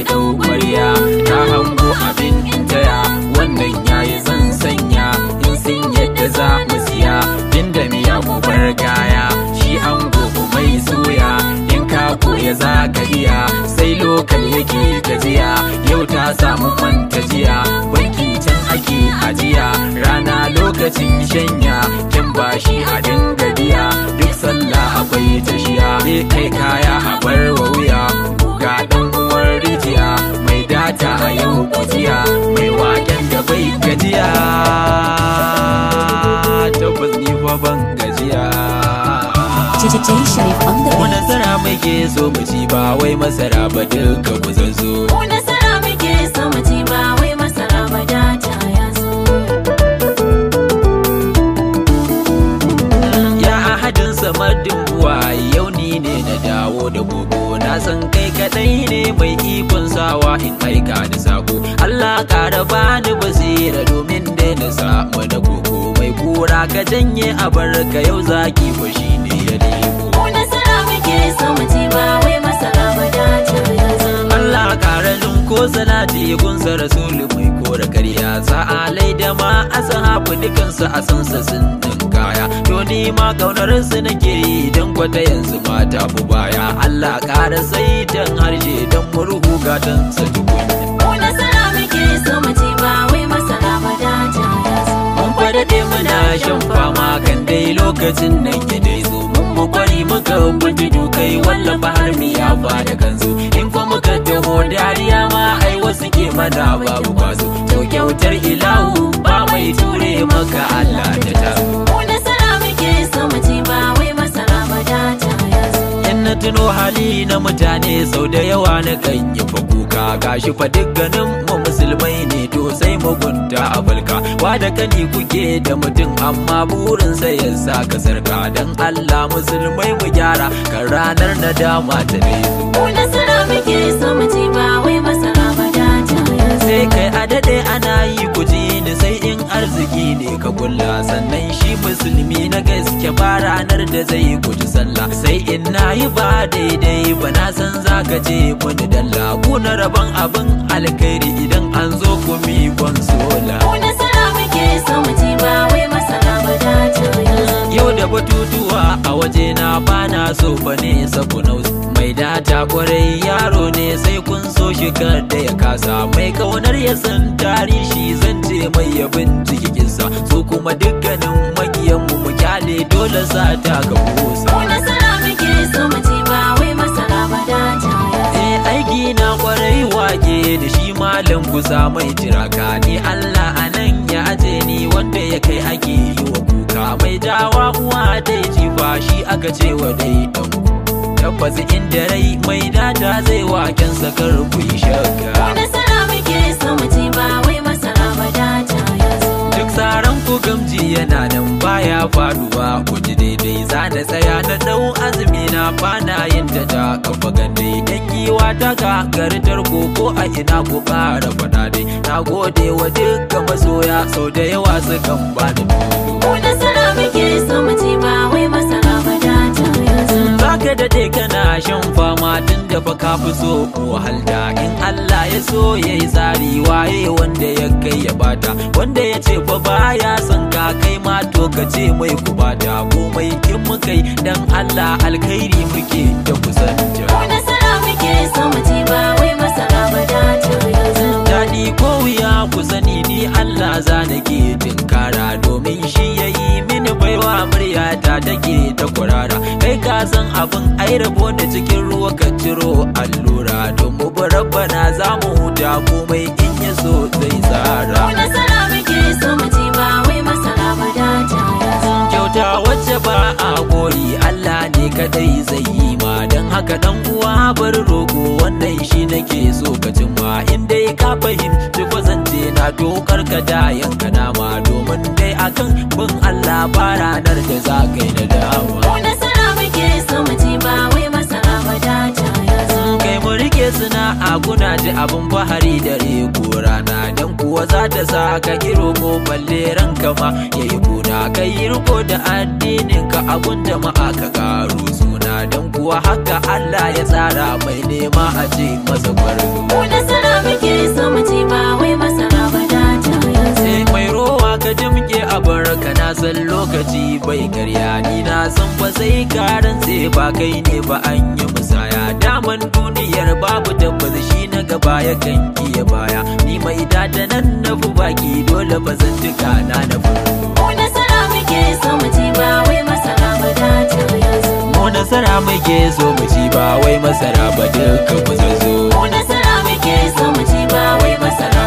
ɗau ƙwarya ta hango abin taya wannan yayi zan sanya in sun yadda za mu siya inda miya gobar gaya shi an gogo mai soya in ka koya za ka iya sai lokal yake gajiya yau ta samu kwanta jiya banki can ake ajiya rana lokacin shanya kin bashi a dinga biya duk sallah akwai tashiya kai kaya a bar wa wuya ga dan uwar rijiya mai data a yau kujiya mai waken da bai gajiya tabbas ni fa ban gajiya mu nasara muke so mu ci ba wai masara ba duka ku zanzo mu nasara muke so mu ci ba wai masara ba data ya zo ya ahadin samadin buwa yau ni ne na dawo da gogo na san kai kadai ne mai ikon sawa in aika da sako Allah kara bani basira domin da na samu da gogo mai kura ka janye a barka yau zaki fa shine ya lebo mu nasara muke so mu ci ba wai masara ba data ya zo Allah kara ko salati gunsa rasulu mai kora karya sa'alai da ma ashabu dukansu a sansa sun kaya to ni ma kaunar su nake yi dan kwata yanzu mata bu baya Allah kara saitan harshe dan murhu gatan sa tukunya mu nasara muke so mu ci ba wai masara ba data ya zo mun fadade muna shan fama kan dai lokacin nan ke dai zo mun mu kwari muka buji dukai wallafa har mi ya fada kanzu in fa muka taho dariya ma ai wasu ke mana babu kwazo to kyautar ilahu ba mai ture maka Allah ta taso mu nasara muke so mu ci ba wai masara ba data ya zo in na tuno hali na mutane sau da yawa na kan yi fa kuka gashi fa dukkanin mu musulmai ne to sai mugunta a falka wa da kani kuke da mutum amma burinsa ya sa ka sarka dan Allah musulmai mu gyara kan ranar nadama ta dai mu nasara muke so mu ci ba wai masara ba data ya zo sai kai a dade ana yi kuji ni sai in arziki ne ka kulla sannan shi musulmi na gaske ba ranar da zai guji sallah sai in nayi ba daidai ba na san zaka ce muni dalla ku na rabon abin alkhairi idan an zo ku mi konsola mu nasara muke so mu ci ba wai masara ba data ya zo yau da batutuwa a waje na bana so fa ne sabu mai data kwarai yaro ne sai kun so shi da ya kasa mai kaunar ya san tarihi zan ce mai yabin jikinsa so kuma dukkanin makiyanmu mu kyale dole sa ta ga kusa mu nasara muke so mu ci ba wai masara ba data ya zo aiki na kwarai wage da shi malam kusa mai jiraka ni Allah anan ya aje ni wanda ya kai ake yi wa kuka mai dawa uwa dai jifa shi aka ce wa dai dan tabbas inda rai mai data zai waken sakar ku yi shakka mu nasara muke so mu ci ba wai masara ba data ya zo duk saran ku gamji yana nan baya faduwa ku ji daidai za na tsaya na dau azumi na bana yin ta kafa gande dan giwa ta ga gartar koko a ina ku fara fada dai na gode wa dukkan masoya sau da yawa sukan bani mu nasara muke so mu ci ba wai masara ba data ya zo zaka dade kana shan fama tun da fa ka fi so wahalda in Allah ya so yayi tsari waye wanda ya kai ya bata wanda ya ce fa baya son ka kai ma to ka ce mai ku bata komai in muka yi dan Allah alkhairi muke da kusanta mu nasara muke so mu ci ba wai masara ba data ya zo daɗi ko wuya ku sani ni Allah za nake tinkara domin shi yayi mini baiwa muryata take ta kurara kai ka san abin ai rabo da cikin ruwa ka ciro allura don mu rabbana za mu huta komai in ya so zai tsara mu nasara muke so mu ci ba wai masara ba data ya zo kyauta wacce ba a gori Allah ne kadai zai yi ma dan haka dan uwa bar rogo wannan shi nake so ka cimma in dai ka fahimci kwazance na dokar ka da yanka nama domin dai akan bin Allah ba ranar da za ka yi nadama mu nasara muke so mu ci ba wai masara ba data ya zo kai mu rike sana'a kuna ji abin bahari dare ko rana dan kuwa za ta sa ka kiro ko balle ranka ma yayi kuna kai riko da addinin ka abun jama'a ka karo suna dan kuwa haka Allah ya tsara mai nema a ce masa gwarzo san lokaci bai karya, ni na san ba sai karan sai ba kai ne ba an yi musaya. Daman duniyar babu tabbas shi na gaba ya kan iya baya, ni mai data nan na fi baki dole ba zan tuka na fi. Mu nasara muke so mu ci ba wai masara ba data yanzu. Mu nasara muke so mu ci ba wai masara ba duka ku zo. Mu nasara muke so mu ci ba wai masara